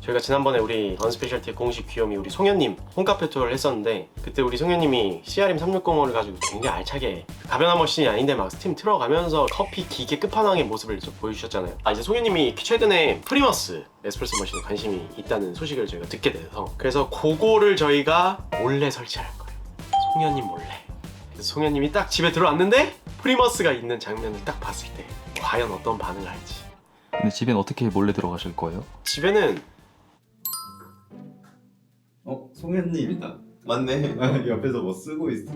저희가 지난번에 우리 언스페셜티 공식 귀요미 우리 송현님 홈카페 투어를 했었는데, 그때 우리 송현님이 CRM 360을 가지고 굉장히 알차게 가변한 머신이 아닌데 막 스팀 틀어가면서 커피 기계 끝판왕의 모습을 좀 보여주셨잖아요. 이제 송현님이 최근에 프리머스 에스프레소 머신에 관심이 있다는 소식을 저희가 듣게 돼서, 그래서 그거를 저희가 몰래 설치할 거예요. 송현님 몰래. 그래서 송현님이 딱 집에 들어왔는데 프리머스가 있는 장면을 딱 봤을 때 과연 어떤 반응을 할지. 근데 집엔 어떻게 몰래 들어가실 거예요? 집에는 송현님이다. 맞네. 옆에서 뭐 쓰고 있어.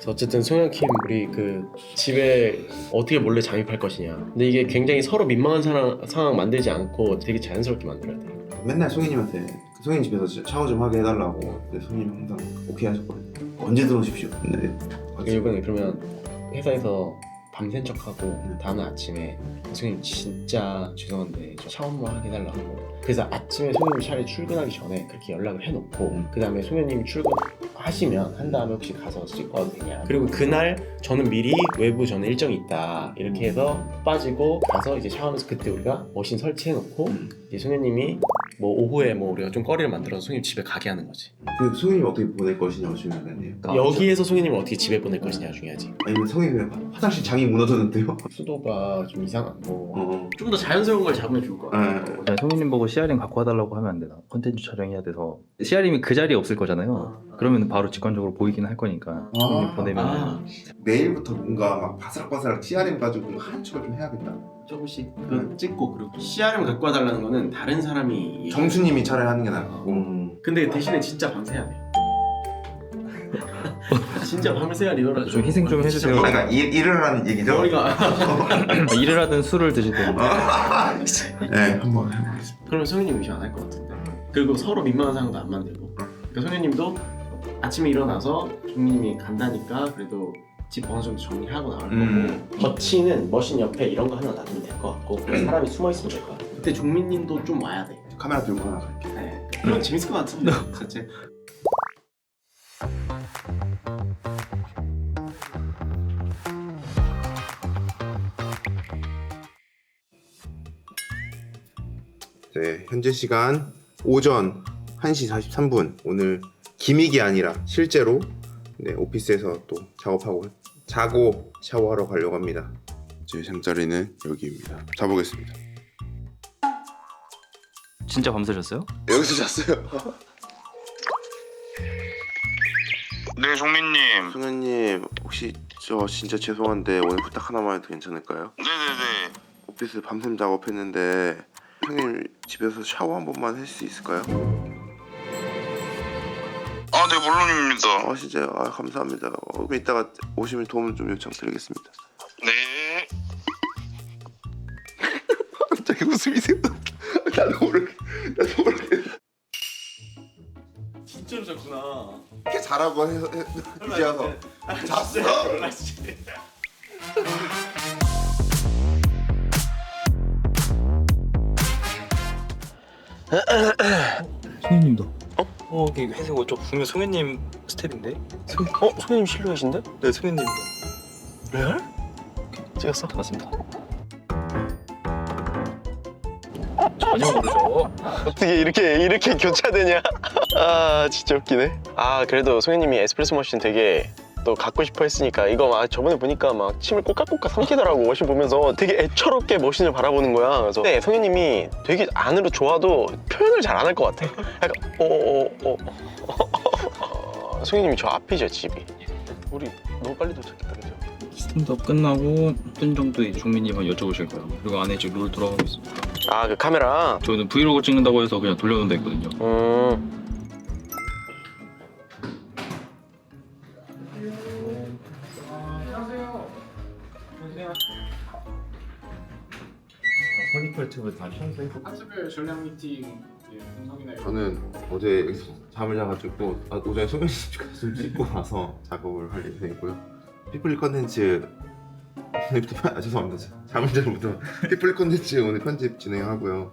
어쨌든 송현킴 우리 그 집에 어떻게 몰래 잠입할 것이냐. 근데 이게 굉장히 서로 민망한 상황 만들지 않고 되게 자연스럽게 만들어야 돼. 맨날 송현님한테 송현님 집에서 샤워 좀 하게 해달라고. 근데 송현님 항상 오케이 하셨거든요. 언제 들어오십시오. 네. 이번에 그러면 회사에서 밤샌 척하고 다음날 아침에 선생님 진짜 죄송한데 저 샤워 한번 하게 해달라고. 그래서 아침에 송현님 차례 출근하기 전에 그렇게 연락을 해놓고 그 다음에 송현님이 출근하시면 한 다음에 혹시 가서 씻고 와도 되냐. 그리고 그날 저는 미리 외부 저는 일정이 있다 이렇게 해서 빠지고 가서 이제 샤워하면서 그때 우리가 머신 설치해놓고 이제 송현님이 뭐 오후에 뭐 우리가 좀 거리를 만들어서 송현님 집에 가게 하는 거지. 그 송현님 어떻게 보낼 것이냐가 중요한 거 아니에요? 여기에서 송현님을 어떻게 집에 보낼 것이냐 중요하지. 아니면 송현님 화장실 장이 무너졌는데요? 수도가 좀 이상하고 어. 좀 더 자연스러운 걸 잡으면 좋을 것 같아. 네. 송이님 보고 CRM 갖고 와달라고 하면 안 되나? 콘텐츠 촬영해야 돼서 CRM이 그 자리에 없을 거잖아요. 그러면 바로 직관적으로 보이긴 할 거니까 송이님 보내면 내일부터 뭔가 막 바스락바스락 CRM 가지고 뭔가 한 척을 좀 해야겠다. 조금씩 찍고, 그리고 CRM 갖고 와달라는 거는 다른 사람이 정수님이 차라리 하는 게 나을 것 같고. 근데 대신에 진짜 밤새야 돼. 진짜 밤새야 리더라죠. 좀 희생 좀 해주세요. 그러니까 일을 하는 얘기죠? 머리가 일을 하든 술을 드시든 네, 한번 해보겠습니다. 그러면 성현님 의심 안 할 것 같은데. 그리고 서로 민망한 상황도 안 만들고. 그러니까 성현님도 아침에 일어나서 종민님이 간다니까 그래도 집 어느 정도 정리하고 나올 거고, 거치는 머신 옆에 이런 거 하나 놔두면 될 것 같고, 사람이 숨어 있으면 될 것 같아. 그때 종민님도 좀 와야 돼. 카메라 들고 하나 갈게. 네. 그럼 재밌을 것 같은데 자체. 네, 현재 시간 오전 1시 43분. 오늘 기믹이 아니라 실제로 오피스에서 또 작업하고 자고 샤워하러 가려고 합니다. 제 잠자리는 여기입니다. 자보겠습니다. 진짜 밤새셨어요? 여기서 잤어요. 네, 종민님. 송현님, 혹시 저 진짜 죄송한데 오늘 부탁 하나만 해도 괜찮을까요? 네네네. 오피스 밤샘 작업했는데 형님 집에서 샤워 한 번만 할 수 있을까요? 아, 네, 물론입니다. 아 진짜 감사합니다. 그럼 이따가 오시면 도움 좀 요청드리겠습니다. 네. 갑자기 웃음이 생겨. 나도 모르게. 진짜로 잤구나. 이렇게 자라고 해서 이제 와서 잤어. 송이님도 여기 회색 옷 좀 분명 송이님 스텝인데? 송현님 실루엣인데? 네, 송이님 레알? 찍었어? 맞습니다. 전혀 모르죠. 어떻게 이렇게 교차되냐? 아 진짜 웃기네. 아 그래도 송현님이 에스프레소 머신 되게 또 갖고 싶어 했으니까 이거 막 저번에 보니까 막 침을 꼴깍꼴깍 삼키더라고. 머신 보면서 되게 애처롭게 머신을 바라보는 거야. 그래서 근데 송현님이 되게 안으로 좋아도 표현을 잘 안 할 것 같아. 약간 송현님이 저 앞이죠 집이. 우리 너무 빨리 도착했다 그죠? 스탠드업 끝나고 어떤 정도의 종민님만 여쭤보실 거예요. 그리고 안에 지금 롤 돌아가고 있습니다. 아 그 카메라. 저는 브이로그 찍는다고 해서 그냥 돌려놓는다 했거든요. 허니컬 튜브 다 하츠별 전략 미팅 분석이나 저는 어제 여기서 잠을 자가지고 오전에 송현님 집 가서 좀 씻고 와서 작업을 할 예정이고요. 피플리 컨텐츠 오늘부터 죄송합니다. 잠을 잘 못해서 피플리 컨텐츠 오늘 편집 진행하고요.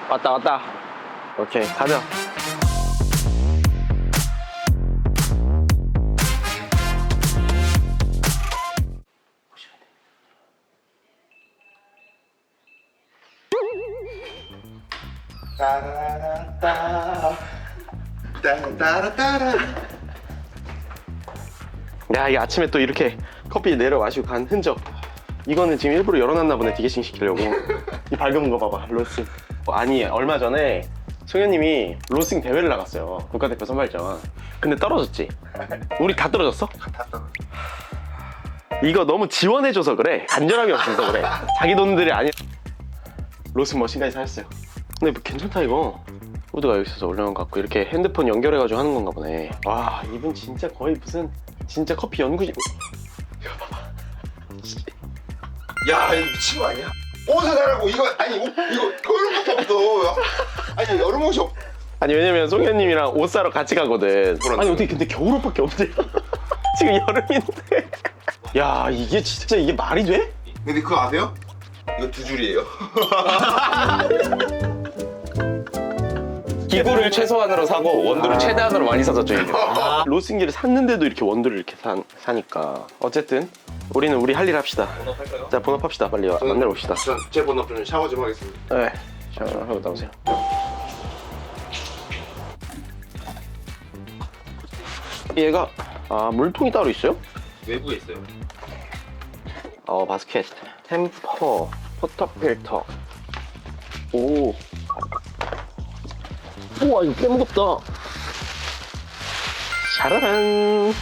왔다. 오케이 가자. 따라라따 따라따라. 야, 이 아침에 또 이렇게 커피 내려 마시고 간 흔적. 이거는 지금 일부러 열어놨나 보네, 디게싱 시키려고. 이 밝은 거 봐봐, 로스팅. 아니, 얼마 전에 송현님이 로스팅 대회를 나갔어요. 국가대표 선발전. 근데 떨어졌지? 우리 다 떨어졌어? 이거 너무 지원해줘서 그래. 간절함이 없어서 그래. 자기 돈들이 아니. 로스팅 머신까지 사셨어요. 근데 뭐 괜찮다 이거. 후드가 여기 있어서 올려놓은 것 같고 이렇게 핸드폰 연결해가지고 하는 건가 보네. 와, 이분 진짜 거의 무슨 진짜 커피 연구실. 이거 봐봐. 야 이거 미친 거 아니야? 옷을 사라고 이거 아니 이거 겨울옷밖에 없어. 아니 여름옷이 없. 아니 왜냐면 송현님이랑 옷 사러 같이 가거든. 그런데. 아니 어떻게 근데 겨울옷밖에 없대? 지금 여름인데. 야, 이게 진짜 이게 말이 돼? 근데 그거 아세요? 이거 2줄이에요. 기구를 최소한으로 사고 원두를 최대한으로 많이 사서 저희는 로스팅기를 샀는데도 이렇게 원두를 이렇게 사니까 어쨌든 우리는 우리 할 일 합시다. 본업할까요? 자, 본업합시다. 빨리 만나러 봅시다. 제 본업 좀 샤워 좀 하겠습니다. 네, 샤워하고 나오세요. 얘가 물통이 따로 있어요? 외부에 있어요. 바스켓, 템퍼, 포터 필터. 오, 우와 이거 꽤 무겁다. 샤라란.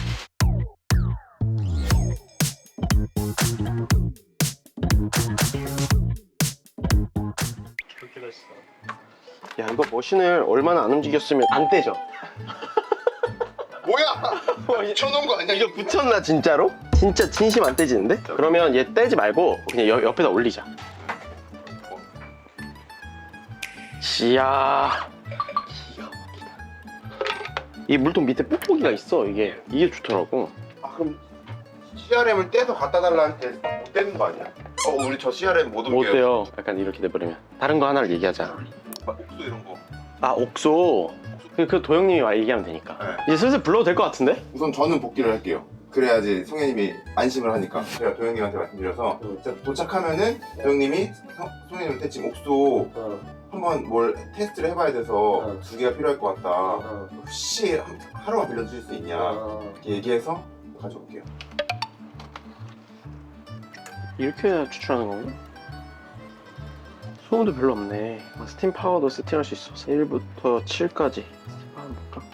야, 이거 머신을 얼마나 안 움직였으면 안 떼져. 뭐야? 쳐놓은 거 아니야? 이거 붙였나 진짜로? 진짜 진심 안 떼지는데? 그러면 얘 떼지 말고 그냥 옆에다 올리자. 이야, 기가 막히다. 이 물통 밑에 뽁뽁이가 있어. 이게 좋더라고. 그럼 CRM을 떼서 갖다 달라는데 못 떼는 거 아니야? 우리 저 CRM 못 못 올게요. 떼요. 약간 이렇게 돼버리면. 다른 거 하나를 얘기하자. 옥수 이런 거. 옥소. 그 도영님이 와 얘기하면 되니까. 네. 이제 슬슬 불러도 될 것 같은데? 우선 저는 복귀를 할게요. 그래야지 송혜님이 안심을 하니까. 제가 도영님한테 말씀드려서 제가 도착하면은 도영님이 송혜님한테 지금 옥수 한번 뭘 테스트를 해봐야 돼서 2개가 필요할 것 같다. 혹시 하루만 빌려주실 수 있냐 이렇게 얘기해서 가져올게요. 이렇게 추출하는 거구나. 소음도 별로 없네. 스팀 파워도 세팅할 수 있어. 1부터 7까지. 한번 볼까?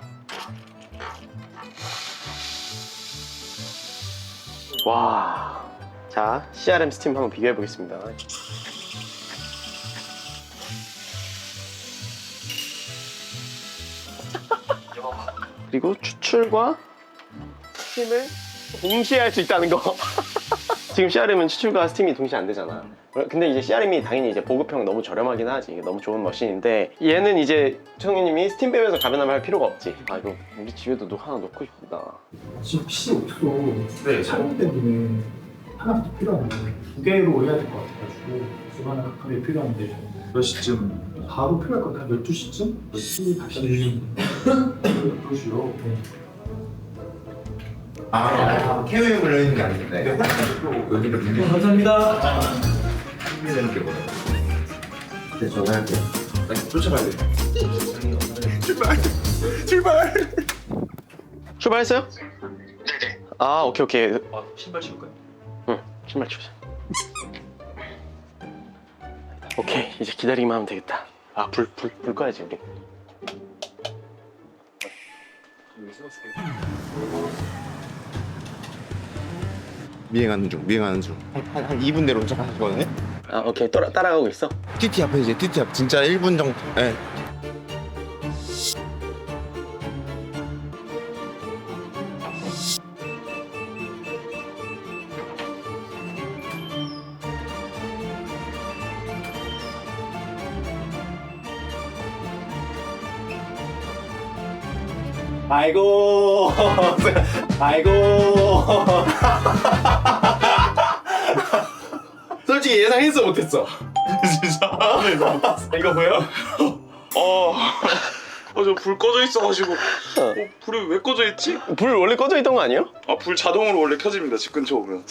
와. 자, CRM 스팀 한번 비교해 보겠습니다. 그리고 추출과 스팀을 동시에 할 수 있다는 거. 지금 CRM은 추출과 스팀이 동시에 안 되잖아. 근데 이제 CRM이 당연히 이제 보급형 너무 저렴하긴 하지. 이게 너무 좋은 머신인데 얘는 이제 청님이 스팀 빼면서 가변하면 할 필요가 없지. 이거 우리 집에도 하나 놓고 싶다. 지금 PC 없어. 네. 촬영 때문에 하나 더 필요한데 2개로 올려야 될 것 같아가지고 수많은 각각이 필요한데 몇 시쯤? 바로 필요할 것 같아. 12시쯤? 12시 다시 12시요? 네. 케어에 걸려있는 게 아닌데 여기를 감사합니다. 준비되는 게 뭐예요? 네, 전화할게요. 쫓아가야 돼. 출발! 출발했어요? 네네. 오케이. 신발 신을까요? 응, 신발 추자. 오케이, 이제 기다리기만 하면 되겠다. 불 꺼야지 우리. 미행하는 중. 한 2분 내로 도착하시거든요? 오케이. 따라가고 있어. TT 앞에 이제 TT 앞 진짜 1분 정도. 네. 아이고. 솔직히 예상했어 못했어. 진짜? 이거 보여? 저 불 꺼져 있어가지고 불이 왜 꺼져 있지? 불 원래 꺼져 있던 거 아니에요? 불 자동으로 원래 켜집니다. 집 근처 오면.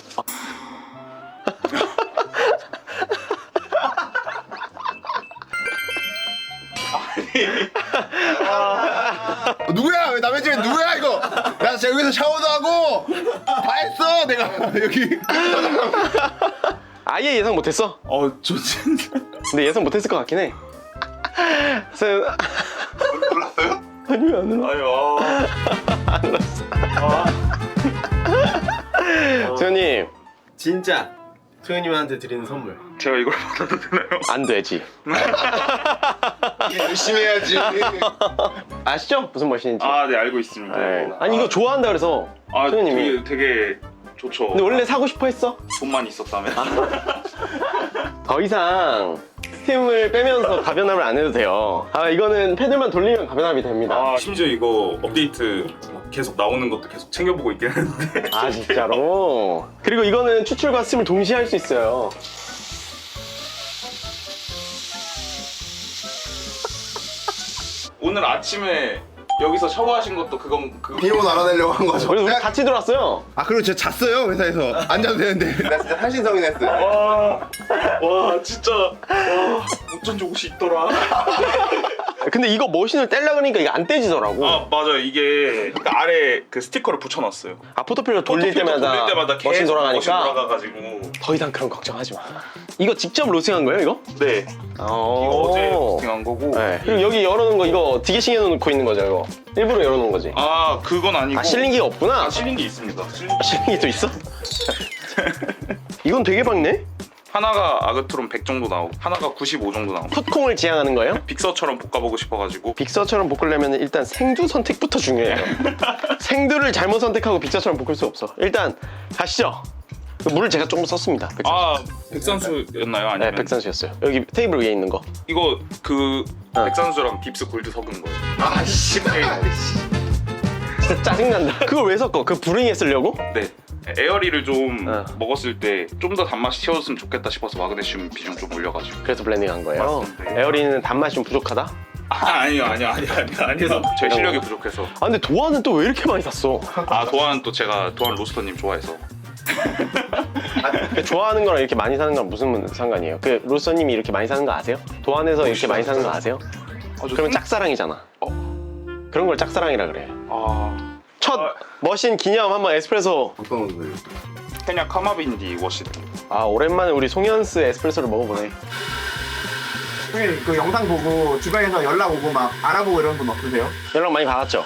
누구야? 왜 남의 집에 누구야 이거? 나 진짜 여기서 샤워도 하고 다 했어 내가 여기. 아예 예상 못했어? 저 진짜. 근데 예상 못했을 것 같긴 해. 몰랐어요? 아니요 안 울어. 아유. 소연님 진짜 소연님한테 드리는 선물 제가 이걸 받아도 되나요? 안 되지. 열심히 해야지. 아시죠? 무슨 머신인지. 네 알고 있습니다. 네. 아니 이거 좋아한다 그래서 소연님이. 되게 좋죠. 근데 원래 사고 싶어 했어? 돈만 있었다면. 더 이상 스팀을 빼면서 가변함을 안 해도 돼요. 이거는 패들만 돌리면 가변함이 됩니다. 심지어 이거 업데이트 계속 나오는 것도 계속 챙겨보고 있긴 했는데. 진짜로? 그리고 이거는 추출과 스팀을 동시에 할 수 있어요. 오늘 아침에 여기서 샤워하신 것도 비온 알아내려고 한 거죠. 그래서 우리 같이 들어왔어요. 그리고 제가 잤어요 회사에서. 앉아도 되는데. 나 진짜 한신성인 했어요. 와 진짜 어쩐지 옷이 있더라. 근데 이거 머신을 떼려고 그러니까 이게 안 떼지더라고. 맞아요. 이게 아래 그 스티커를 붙여놨어요. 포토필러 돌릴 때마다 계속 머신 돌아가니까 머신 돌아가가지고. 더 이상 그런 걱정하지 마. 이거 직접 로스팅한 거예요 이거? 네. 이거 어제 로스팅한 거고. 네. 그리고 여기 열어놓은 거 이거 디게싱 해놓고 있는 거죠 이거? 일부러 열어놓은 거지? 그건 아니고. 실링기가 없구나? 실링기 있습니다. 실링기도 있어? 이건 되게 밝네? 하나가 아그트론 100 정도 나오고 하나가 95 정도 나오고. 풋콩을 지향하는 거예요? 빅서처럼 볶아보고 싶어가지고. 빅서처럼 볶으려면 일단 생두 선택부터 중요해요. 생두를 잘못 선택하고 빅서처럼 볶을 수 없어. 일단 가시죠. 물을 제가 조금 썼습니다. 백산수였나요? 아니면 네, 백산수였어요. 여기 테이블 위에 있는 거. 이거 백산수랑 딥스 골드 섞은 거예요. 진짜 짜증난다. 그걸 왜 섞어? 그 불행에 쓰려고? 네. 에어리를 좀 어. 먹었을 때 좀 더 단맛이 튀어줬으면 좋겠다 싶어서 마그네슘 비중 좀 올려가지고. 그래서 블렌딩한 거예요. 맞습니다. 에어리는 단맛이 좀 부족하다? 아니요. 제 실력이 부족해서. 근데 도안은 또 왜 이렇게 많이 샀어? 도안 또 제가 도안 로스터님 좋아해서. 좋아하는 거랑 이렇게 많이 사는 건 무슨 상관이에요? 그 로스터님이 이렇게 많이 사는 거 아세요? 도안에서 이렇게 많이 사는 거 아세요? 그러면 짝사랑이잖아. 그런 걸 짝사랑이라 그래. 첫 머신 기념 한번 에스프레소. 어떤 거예요? 케냐 카마빈디 워시. 오랜만에 우리 송현스 에스프레소를 먹어보네. 형님 그 영상 보고 주변에서 연락 오고 막 알아보고 이런 분 없으세요? 연락 많이 받았죠?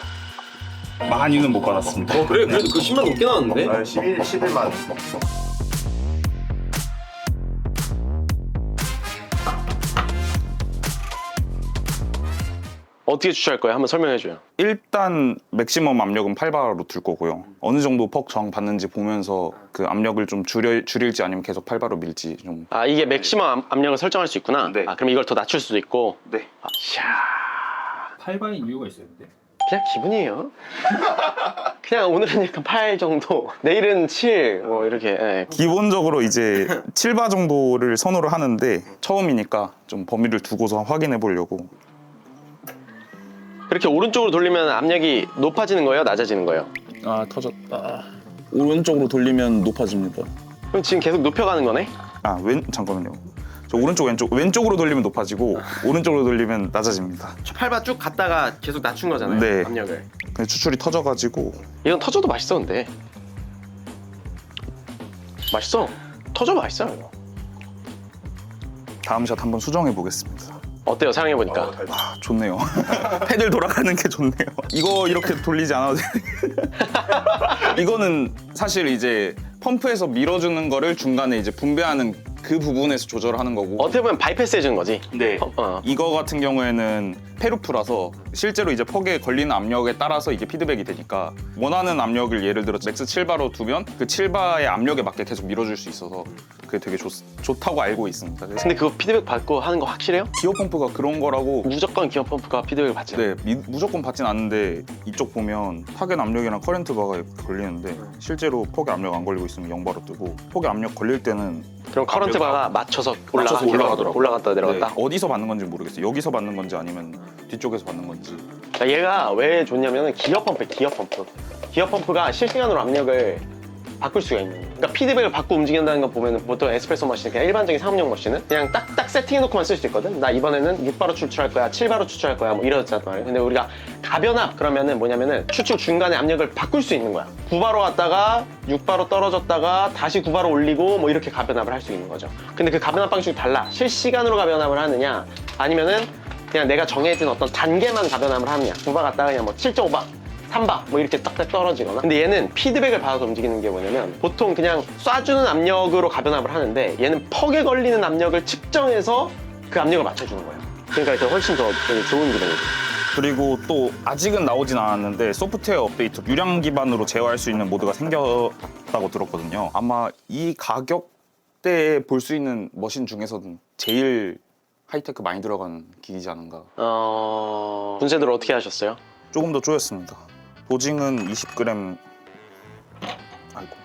많이는 못 받았습니다. 그래 그래도 그 10만 넘게 나왔는데? 11만. 어떻게 추출할 거예요? 한번 설명해줘요. 일단 맥시멈 압력은 8바로 둘 거고요. 어느 정도 퍽 저항 받는지 보면서 그 압력을 좀 줄일지 아니면 계속 8바로 밀지 좀. 이게 맥시멈 압력을 설정할 수 있구나? 네. 그럼 이걸 더 낮출 수도 있고. 네. 이야, 8바인 이유가 있어요 근데. 그냥 기분이에요. 그냥 오늘은 약간 8 정도, 내일은 7, 뭐 이렇게. 예. 기본적으로 이제 7바 정도를 선호를 하는데 처음이니까 좀 범위를 두고서 확인해 보려고. 그렇게 오른쪽으로 돌리면 압력이 높아지는 거예요? 낮아지는 거예요? 터졌다. 오른쪽으로 돌리면 높아집니다. 그럼 지금 계속 높여가는 거네? 잠깐만요. 저 왼쪽으로 돌리면 높아지고 오른쪽으로 돌리면 낮아집니다. 8바 쭉 갔다가 계속 낮춘 거잖아요. 네. 압력을. 근데 추출이 터져가지고 이건 터져도 맛있어 근데. 맛있어. 터져 맛있어요 이거. 다음 샷 한번 수정해 보겠습니다. 어때요? 사용해보니까. 좋네요. 패들 돌아가는 게 좋네요. 이거 이렇게 돌리지 않아도 돼. 이거는 사실 이제 펌프에서 밀어주는 거를 중간에 이제 분배하는 그 부분에서 조절하는 거고. 어떻게 보면 바이패스 해주는 거지. 네. 이거 같은 경우에는 페루프라서 실제로 이제 퍽에 걸리는 압력에 따라서 이게 피드백이 되니까 원하는 압력을 예를 들어 맥스 7바로 두면 그 7바의 압력에 맞게 계속 밀어줄 수 있어서 그게 되게 좋다고 알고 있습니다. 그래서 근데 그거 피드백 받고 하는 거 확실해요? 기어 펌프가 그런 거라고. 무조건 기어 펌프가 피드백을 받지. 네, 무조건 받진 않는데 이쪽 보면 타겟 압력이랑 커런트 바가 이렇게 걸리는데 실제로 퍽에 압력 안 걸리고 있으면 0바로 뜨고 퍽에 압력 걸릴 때는 그럼 커런트 바가 맞춰서 올라가더라고요. 올라갔다 내려갔다. 네, 어디서 받는 건지 모르겠어요. 여기서 받는 건지 아니면 뒤쪽에서 받는 건지. 얘가 왜 좋냐면은 기어 펌프가 실시간으로 압력을 바꿀 수가 있는 거예요. 그러니까 피드백을 받고 움직인다는 거 보면 보통 에스프레소 머신, 그냥 일반적인 상업용 머신은 그냥 딱딱 세팅해놓고만 쓸 수 있거든. 나 이번에는 6바로 추출할 거야, 7바로 추출할 거야, 뭐 이러잖아 말이야. 근데 우리가 가변압 그러면은 뭐냐면은 추출 중간에 압력을 바꿀 수 있는 거야. 9바로 갔다가 6바로 떨어졌다가 다시 9바로 올리고 뭐 이렇게 가변압을 할 수 있는 거죠. 근데 그 가변압 방식이 달라. 실시간으로 가변압을 하느냐, 아니면은 그냥 내가 정해진 어떤 단계만 가변압을 하느냐. 9바 갔다가 그냥 뭐 7.5바 3바 뭐 이렇게 딱딱 떨어지거나. 근데 얘는 피드백을 받아서 움직이는 게 뭐냐면 보통 그냥 쏴주는 압력으로 가변압을 하는데 얘는 퍽에 걸리는 압력을 측정해서 그 압력을 맞춰주는 거예요. 그러니까 이게 훨씬 더 되게 좋은 기능이죠. 그리고 또 아직은 나오진 않았는데 소프트웨어 업데이트 유량 기반으로 제어할 수 있는 모드가 생겼다고 들었거든요. 아마 이 가격대에 볼 수 있는 머신 중에서는 제일 하이테크 많이 들어간 기기지 않은가. 분쇄도를 어떻게 하셨어요? 조금 더 조였습니다. 도징은 20g. 아이고.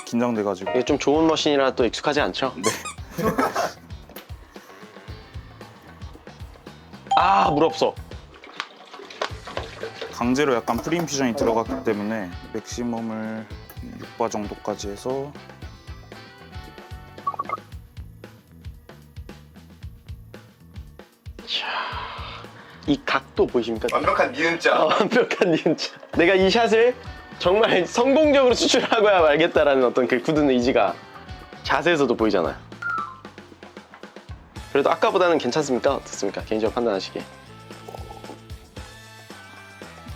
긴장돼가지고. 이게 좀 좋은 머신이라 또 익숙하지 않죠? 네. 아, 물 없어. 강제로 약간 프리인퓨전이 들어갔기 때문에 맥시멈을 6바 정도까지 해서 이 각도 보이십니까? 완벽한 니은자. 완벽한 니은자. 내가 이 샷을 정말 성공적으로 추출하고야 말겠다라는 어떤 그 굳은 의지가 자세에서도 보이잖아요. 그래도 아까보다는 괜찮습니까? 어떻습니까? 개인적으로 판단하시기에.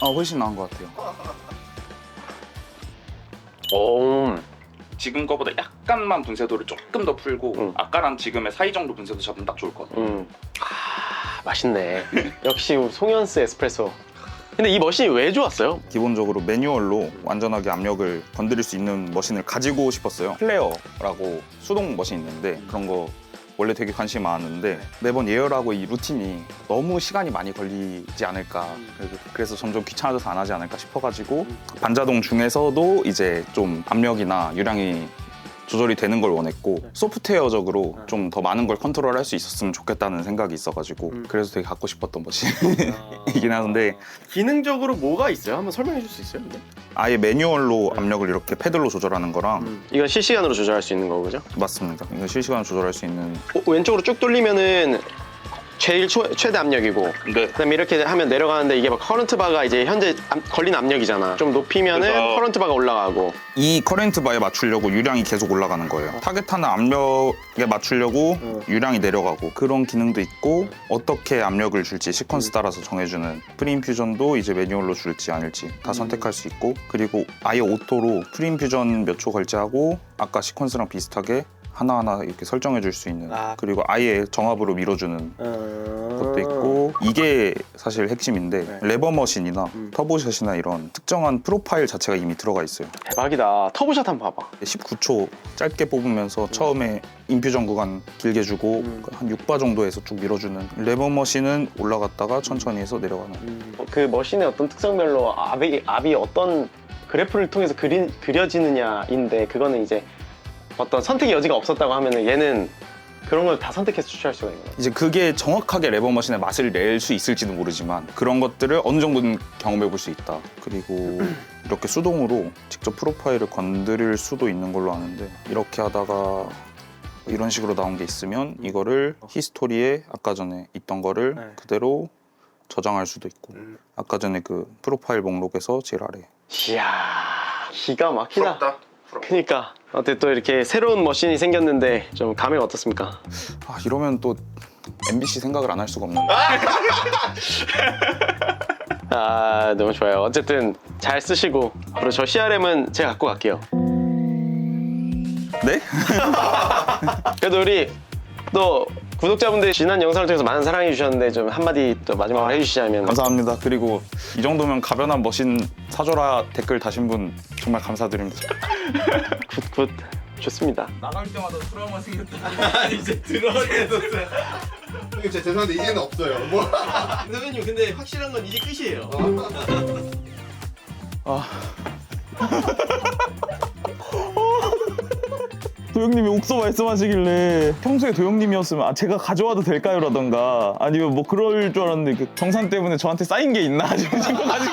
훨씬 나은 것 같아요. 오, 지금 거보다 약간만 분쇄도를 조금 더 풀고 아까랑 지금의 사이 정도 분쇄도 잡으면 딱 좋을 것 같아요. 맛있네. 역시 우리 송현스 에스프레소. 근데 이 머신이 왜 좋았어요? 기본적으로 매뉴얼로 완전하게 압력을 건드릴 수 있는 머신을 가지고 싶었어요. 플레어라고 수동 머신이 있는데 그런 거 원래 되게 관심이 많았는데 매번 예열하고 이 루틴이 너무 시간이 많이 걸리지 않을까. 그래서 점점 귀찮아져서 안 하지 않을까 싶어가지고 반자동 중에서도 이제 좀 압력이나 유량이 조절이 되는 걸 원했고 소프트웨어적으로 좀 더 많은 걸 컨트롤할 수 있었으면 좋겠다는 생각이 있어가지고 그래서 되게 갖고 싶었던 머신이긴 한데 기능적으로 뭐가 있어요? 한번 설명해 줄 수 있어요? 근데? 아예 매뉴얼로 압력을 이렇게 패들로 조절하는 거랑 이건 실시간으로 조절할 수 있는 거죠? 맞습니다. 이거 실시간으로 조절할 수 있는 왼쪽으로 쭉 돌리면은 제일 최대 압력이고 그다음에 이렇게 하면 내려가는데 이게 막 커런트 바가 이제 현재 걸린 압력이잖아. 좀 높이면은 그래서 커런트 바가 올라가고 이 커렌트 바에 맞추려고 유량이 계속 올라가는 거예요. 타겟하는 압력에 맞추려고 유량이 내려가고 그런 기능도 있고 어떻게 압력을 줄지 시퀀스 따라서 정해주는 프리인퓨전도 이제 매뉴얼로 줄지 아닐지 다 선택할 수 있고 그리고 아예 오토로 프리인퓨전 몇 초 걸제하고 아까 시퀀스랑 비슷하게 하나하나 이렇게 설정해 줄 수 있는 그리고 아예 정압으로 밀어주는 것도 있고 이게 사실 핵심인데 레버 머신이나 터보샷이나 이런 특정한 프로파일 자체가 이미 들어가 있어요. 대박이다. 터보샷 한번 봐봐. 19초 짧게 뽑으면서 처음에 인퓨전 구간 길게 주고 한 6바 정도에서 쭉 밀어주는 레버 머신은 올라갔다가 천천히 해서 내려가는 그 머신의 어떤 특성별로 압이 어떤 그래프를 통해서 그려지느냐인데 그거는 이제 어떤 선택의 여지가 없었다고 하면은 얘는 그런 걸 다 선택해서 추출할 수가 있는 거예요. 이제 그게 정확하게 레버 머신의 맛을 낼 수 있을지도 모르지만 그런 것들을 어느 정도는 경험해 볼 수 있다. 그리고 이렇게 수동으로 직접 프로파일을 건드릴 수도 있는 걸로 아는데 이렇게 하다가 이런 식으로 나온 게 있으면 이거를 히스토리에 아까 전에 있던 거를 그대로 저장할 수도 있고 아까 전에 그 프로파일 목록에서 제일 아래 이야, 기가 막히다. 부럽다. 그러니까 어때 또 이렇게 새로운 머신이 생겼는데 좀 감회가 어떻습니까? 이러면 또 MBC 생각을 안 할 수가 없는데 너무 좋아요. 어쨌든 잘 쓰시고 그리고 저 CRM은 제가 갖고 갈게요. 네? 그래도 우리 또 구독자분들 지난 영상을 통해서 많은 사랑해 주셨는데 좀 한마디 또 마지막으로 해주시자면. 감사합니다. 그리고 이 정도면 가변한 머신 사줘라 댓글 다신 분 정말 감사드립니다. 굿 좋습니다. 나갈 때마다 트라우마 생겼다. 이제 들어갈 때도 형님 진짜 죄송한데 이제는 없어요. 뭐. 선배님 근데 확실한 건 이게 끝이에요. 도영님이 옥서 말씀하시길래 평소에 도영님이었으면 제가 가져와도 될까요? 라던가 아니면 뭐 그럴 줄 알았는데 정산 때문에 저한테 쌓인 게 있나 싶어가지고